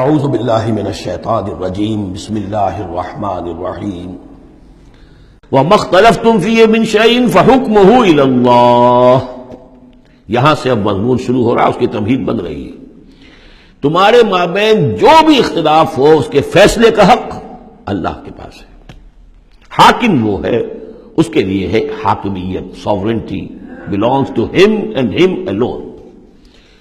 اعوذ باللہ من الشیطان الرجیم بسم اللہ الرحمن الرحیم وَمَا اخْتَلَفْتُمْ فِيهِ مِنْ شَيْءٍ فَحُكْمُهُ إِلَى اللَّهِ۔ یہاں سے اب مضمون شروع ہو رہا ہے، اس کی تمہید بن رہی ہے۔ تمہارے مابین جو بھی اختلاف ہو اس کے فیصلے کا حق اللہ کے پاس ہے۔ حاکم وہ ہے، اس کے لیے ہے حاکمیت، sovereignty belongs to him and him alone۔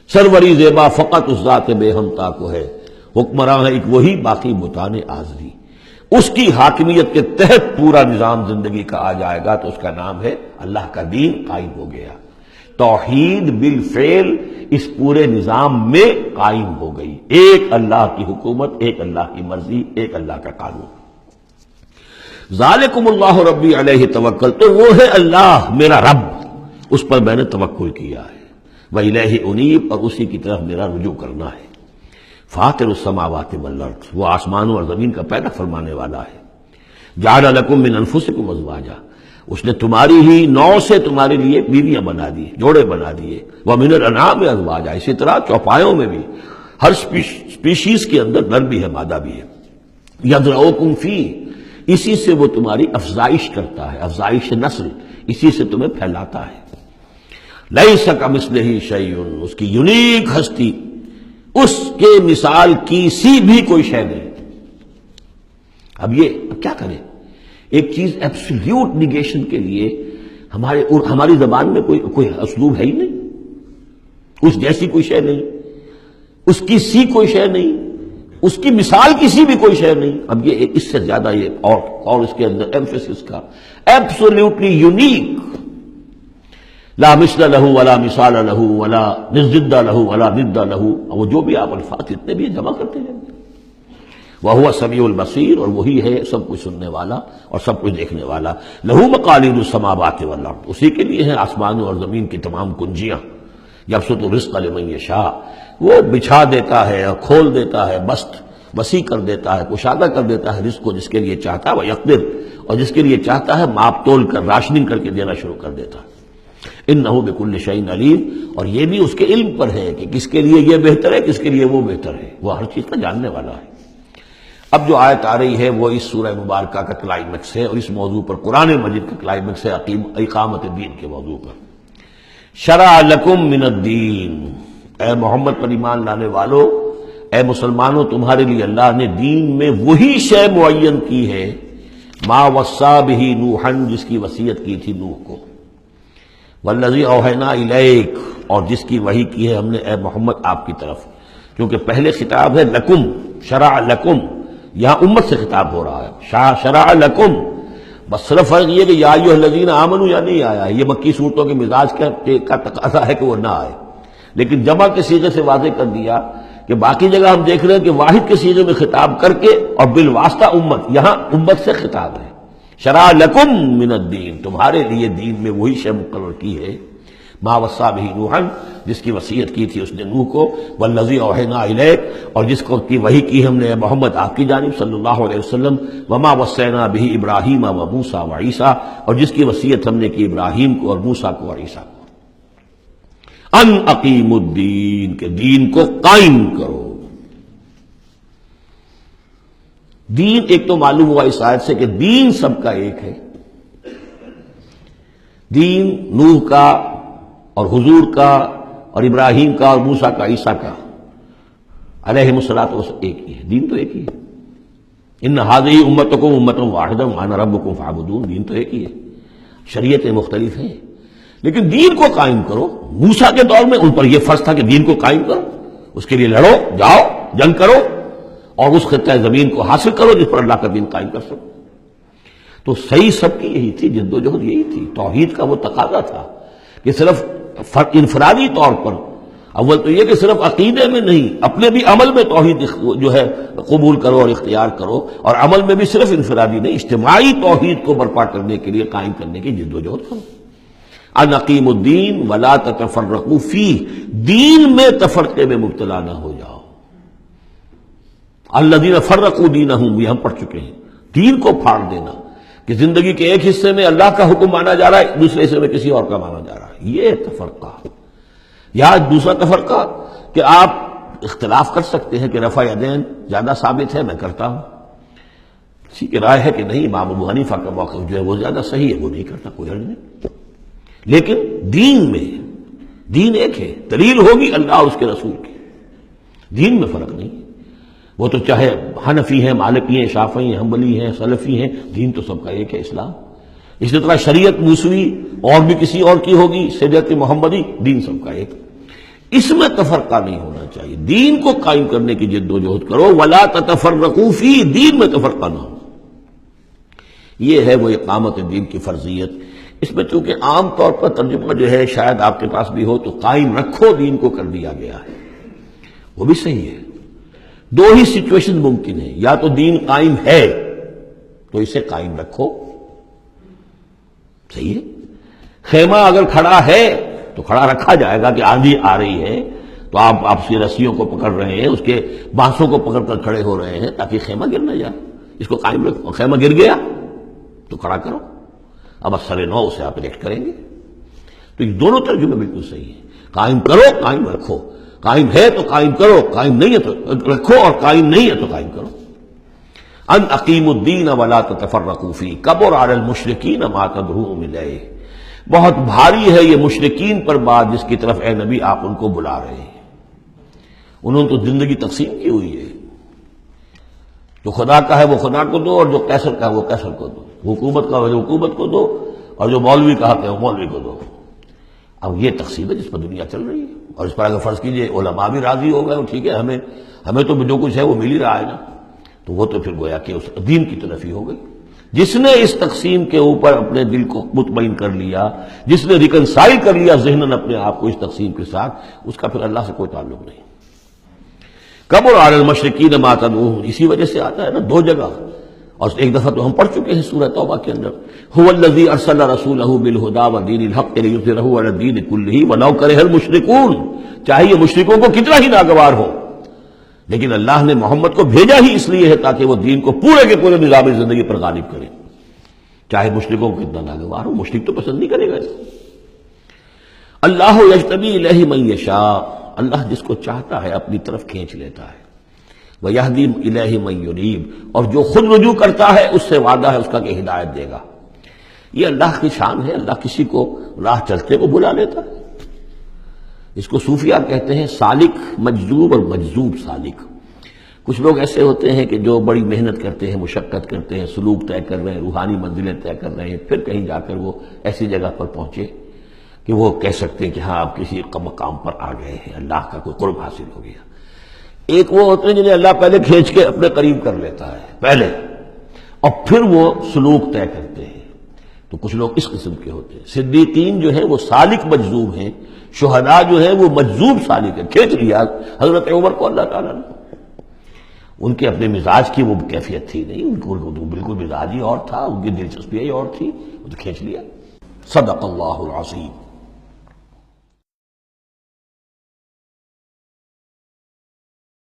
سروری زیبا فقط اس ذات بے ہمتا کو ہے، حکمراں ہے ایک وہی، باقی بتانے آزری۔ اس کی حاکمیت کے تحت پورا نظام زندگی کا آ جائے گا تو اس کا نام ہے اللہ کا دین قائم ہو گیا۔ توحید بالفعل اس پورے نظام میں قائم ہو گئی، ایک اللہ کی حکومت، ایک اللہ کی مرضی، ایک اللہ کا قانون۔ ذالکم اللہ ربی علیہ توکل، تو وہ ہے اللہ میرا رب، اس پر میں نے توکل کیا ہے۔ وإلیہ انیب، اور اسی کی طرف میرا رجوع کرنا ہے۔ فاطر السماوات والارض، وہ آسمانوں اور زمین کا پیدا فرمانے والا ہے۔ جعل لکم من انفسکم ازواجا، اس نے تمہاری ہی نوع سے تمہارے لیے بیویاں بنا دی، جوڑے بنا دیے۔ ومن الانعام ازواجا، اسی طرح چوپایوں میں بھی ہر سپیشیز کے اندر نر بھی ہے، مادہ بھی ہے۔ یذرؤکم فیہ، اسی سے وہ تمہاری افزائش کرتا ہے، افزائش نسل، اسی سے تمہیں پھیلاتا ہے۔ لیس کمثلہ شیء، اس کی یونیک ہستی، اس کے مثال کی سی بھی کوئی شے نہیں۔ اب کیا کریں؟ ایک چیز ایبسلیوٹ نیگیشن کے لیے ہماری زبان میں کوئی اسلوب ہے ہی نہیں، اس جیسی کوئی شے نہیں، اس کی سی کوئی شے نہیں، اس کی مثال کسی بھی کوئی شے نہیں۔ اب یہ اس سے زیادہ یہ اور اس کے اندر ایمفیسس کا ایبسلیوٹلی یونیک، لا مثل لہ ولا مثال لہ ولا ضد لہ ولا ضد لہ، وہ جو بھی آپ الفاظ اتنے بھی جمع کرتے ہیں۔ وہو سمیع البصیر، اور وہی ہے سب کچھ سننے والا اور سب کچھ دیکھنے والا۔ لہ مقالید السماوات والارض، اسی کے لیے ہیں آسمانوں اور زمین کی تمام کنجیاں۔ یبسط الرزق لمن یشاء، وہ بچھا دیتا ہے اور کھول دیتا ہے، بسط وسیع کر دیتا ہے، کشادہ کر دیتا ہے رزق کو جس کے لیے چاہتا ہے، ویقدر، اور جس کے لیے چاہتا ہے ماپ تول کر راشننگ کر کے دینا شروع کر دیتا ہے۔ انہ بکل شیء علیم، اور یہ بھی اس کے علم پر ہے کہ کس کے لیے یہ بہتر ہے، کس کے لیے وہ بہتر ہے، وہ ہر چیز کا جاننے والا ہے۔ اب جو آیت آ رہی ہے وہ اس سورہ مبارکہ کا کلائمیکس ہے، اور اس موضوع پر قرآن مجید کا کلائمیکس ہے، اقامت الدین کے موضوع پر۔ شرع لکم من الدین، اے محمد پر ایمان لانے والو، اے مسلمانوں، تمہارے لیے اللہ نے دین میں وہی شے معین کی ہے، ما وصی بہ نوحا، جس کی وصیت کی تھی نوح کو، والذی اوحینا الیک، اور جس کی وحی کی ہے ہم نے اے محمد آپ کی طرف، کیونکہ پہلے خطاب ہے لکم، شرع لکم، یہاں امت سے خطاب ہو رہا ہے، شرع لکم، بس صرف فرق یہ کہ یا ایھا الذین آمنوا یا نہیں آیا ہے، یہ مکی صورتوں کے مزاج کا تقاضا ہے کہ وہ نہ آئے، لیکن جمع کے صیغے سے واضح کر دیا کہ باقی جگہ ہم دیکھ رہے ہیں کہ واحد کے صیغے میں خطاب کر کے اور بالواسطہ امت، یہاں امت سے خطاب ہے۔ شرع لکم من الدین، تمہارے لیے دین میں وہی شے مقرر کی ہے، ما وصی بہ نوحا، جس کی وصیت کی تھی اس نے نوح کو، والذی اوحینا الیک، اور جس کو کی وحی کی ہم نے محمد آپ کی جانب صلی اللہ علیہ وسلم، وما وصینا بہ ابراہیم و موسیٰ و عیسیٰ، اور جس کی وصیت ہم نے کی ابراہیم کو اور موسیٰ کو اور عیسیٰ کو، ان اقیموا الدین، کہ دین کو قائم کرو۔ دین ایک تو معلوم ہوا اس آیت سے کہ دین سب کا ایک ہے، دین نوح کا اور حضور کا اور ابراہیم کا اور موسیٰ کا، عیسیٰ کا علیہم الصلاۃ والسلام ایک ہی ہے، دین تو ایک ہی ہے۔ ان ھذہ امتکم امۃ واحدۃ وانا ربکم فاعبدون، دین تو ایک ہی ہے، شریعتیں مختلف ہیں لیکن دین کو قائم کرو۔ موسیٰ کے دور میں ان پر یہ فرض تھا کہ دین کو قائم کرو، اس کے لیے لڑو، جاؤ، جنگ کرو اور اس خطہ زمین کو حاصل کرو جس پر اللہ کا دین قائم کر سکو۔ تو صحیح سب کی یہی تھی، جد و جہد یہی تھی، توحید کا وہ تقاضا تھا کہ صرف انفرادی طور پر، اول تو یہ کہ صرف عقیدے میں نہیں، اپنے بھی عمل میں توحید جو ہے قبول کرو اور اختیار کرو، اور عمل میں بھی صرف انفرادی نہیں، اجتماعی توحید کو برپا کرنے کے لیے، قائم کرنے کی جد و جہد کرو۔ ان اقیموا الدین ولا تتفرقوا فیہ، دین میں تفرقے میں مبتلا نہ ہو جاؤ۔ الذین فرقوا دینہم، یہ ہم پڑھ چکے ہیں، دین کو پھاڑ دینا، کہ زندگی کے ایک حصے میں اللہ کا حکم مانا جا رہا ہے، دوسرے حصے میں کسی اور کا مانا جا رہا ہے، یہ تفرقہ۔ یا دوسرا تفرقہ کہ آپ اختلاف کر سکتے ہیں کہ رفع یدین زیادہ ثابت ہے، میں کرتا ہوں، کسی کی رائے ہے کہ نہیں امام ابو حنیفہ کا موقف جو ہے وہ زیادہ صحیح ہے، وہ نہیں کرتا، کوئی حرج نہیں۔ لیکن دین میں دین ایک ہے، دلیل ہوگی اللہ اور اس کے رسول کی، دین میں فرق نہیں۔ وہ تو چاہے حنفی ہیں، مالکی ہیں، شافعی ہیں، حنبلی ہیں، سلفی ہیں، دین تو سب کا ایک ہے، اسلام۔ اسی طرح شریعت موسوی اور بھی کسی اور کی ہوگی، شریعت محمدی، دین سب کا ایک۔ اس میں تفرقہ نہیں ہونا چاہیے، دین کو قائم کرنے کی جد و جہد کرو، ولا تتفرقوا فی، دین میں تفرقہ نہ ہو۔ یہ ہے وہ اقامت دین کی فرضیت۔ اس میں چونکہ عام طور پر ترجمہ جو ہے شاید آپ کے پاس بھی ہو تو قائم رکھو دین کو کر دیا گیا ہے، وہ بھی صحیح ہے۔ دو ہی سچویشن ممکن ہے، یا تو دین قائم ہے تو اسے قائم رکھو، صحیح ہے۔ خیمہ اگر کھڑا ہے تو کھڑا رکھا جائے گا کہ آندھی آ رہی ہے تو آپ آپسی رسیوں کو پکڑ رہے ہیں، اس کے بانسوں کو پکڑ کر کھڑے ہو رہے ہیں تاکہ خیمہ گر نہ جائے، اس کو قائم رکھو۔ خیمہ گر گیا تو کھڑا کرو، اب اثر نو سے آپ ریکٹ کریں گے۔ تو یہ دونوں ترجمے بالکل صحیح ہیں، قائم کرو، قائم رکھو، قائم ہے تو قائم کرو، قائم نہیں ہے تو رکھو، اور قائم نہیں ہے تو قائم کرو۔ ان اقیموا الدین ولا تتفرقوا فیہ کبر علی المشرکین ما تدعوہم الیہ، بہت بھاری ہے یہ مشرکین پر بات جس کی طرف اے نبی آپ ان کو بلا رہے ہیں۔ انہوں نے تو زندگی تقسیم کی ہوئی ہے، جو خدا کا ہے وہ خدا کو دو، اور جو قیصر کا ہے وہ قیصر کو دو، حکومت کا ہے حکومت کو دو، اور جو مولوی کا حق ہے وہ مولوی کو دو۔ اب یہ تقسیم ہے جس پر دنیا چل رہی ہے، اور اس پر اگر فرض کیجئے علماء بھی راضی ہو گئے، ٹھیک ہے، ہمیں تو جو کچھ ہے وہ مل ہی رہا ہے نا، تو وہ تو پھر گویا کہ اس دین کی طرف ہی ہو گئی۔ جس نے اس تقسیم کے اوپر اپنے دل کو مطمئن کر لیا، جس نے ریکنسائل کر لیا ذہناً اپنے آپ کو اس تقسیم کے ساتھ، اس کا پھر اللہ سے کوئی تعلق نہیں۔ کبر علی المشرکین ما تدعوہم، اسی وجہ سے آتا ہے نا دو جگہ، اور ایک دفعہ تو ہم پڑھ چکے ہیں سورہ توبہ کے اندر، هو الذی ارسل رسولہ بالہدی ودین الحق لیظہرہ علی الدین کلہ ولو کرہ المشرکون، چاہے یہ مشرکوں کو کتنا ہی ناگوار ہو، لیکن اللہ نے محمد کو بھیجا ہی اس لیے ہے تاکہ وہ دین کو پورے کے پورے نظام زندگی پر غالب کرے، چاہے مشرکوں کو کتنا ناگوار ہو، مشرک تو پسند نہیں کرے گا اسے۔ اللہ یجتبی الیہ من یشاء، اللہ جس کو چاہتا ہے اپنی طرف کھینچ لیتا ہے، وَيَهْدِي إِلَيْهِ مَن يُنِيبُ، اور جو خود رجوع کرتا ہے اس سے وعدہ ہے اس کا کہ ہدایت دے گا۔ یہ اللہ کی شان ہے، اللہ کسی کو راہ چلتے کو بلا لیتا ہے۔ اس کو صوفیہ کہتے ہیں سالک مجذوب اور مجذوب سالک۔ کچھ لوگ ایسے ہوتے ہیں کہ جو بڑی محنت کرتے ہیں، مشقت کرتے ہیں، سلوک طے کر رہے ہیں، روحانی منزلیں طے کر رہے ہیں، پھر کہیں جا کر وہ ایسی جگہ پر پہنچے کہ وہ کہہ سکتے ہیں کہ ہاں آپ کسی مقام پر آ گئے ہیں، اللہ کا کوئی قرب حاصل ہو گیا۔ ایک وہ ہوتے ہیں جنہیں اللہ پہلے کھینچ کے اپنے قریب کر لیتا ہے پہلے، اور پھر وہ سلوک طے کرتے ہیں، تو کچھ لوگ اس قسم کے ہوتے ہیں۔ صدیقین جو ہیں وہ سالک مجذوب ہیں، شہداء جو ہیں وہ مجذوب سالک ہیں، کھینچ لیا حضرت عمر کو اللہ تعالیٰ نے۔ ان کے اپنے مزاج کی وہ کیفیت تھی نہیں، ان کو بالکل مزاج ہی اور تھا، ان کی دلچسپی ہی اور تھی، وہ تو کھینچ لیا۔ صدق اللہ العظیم۔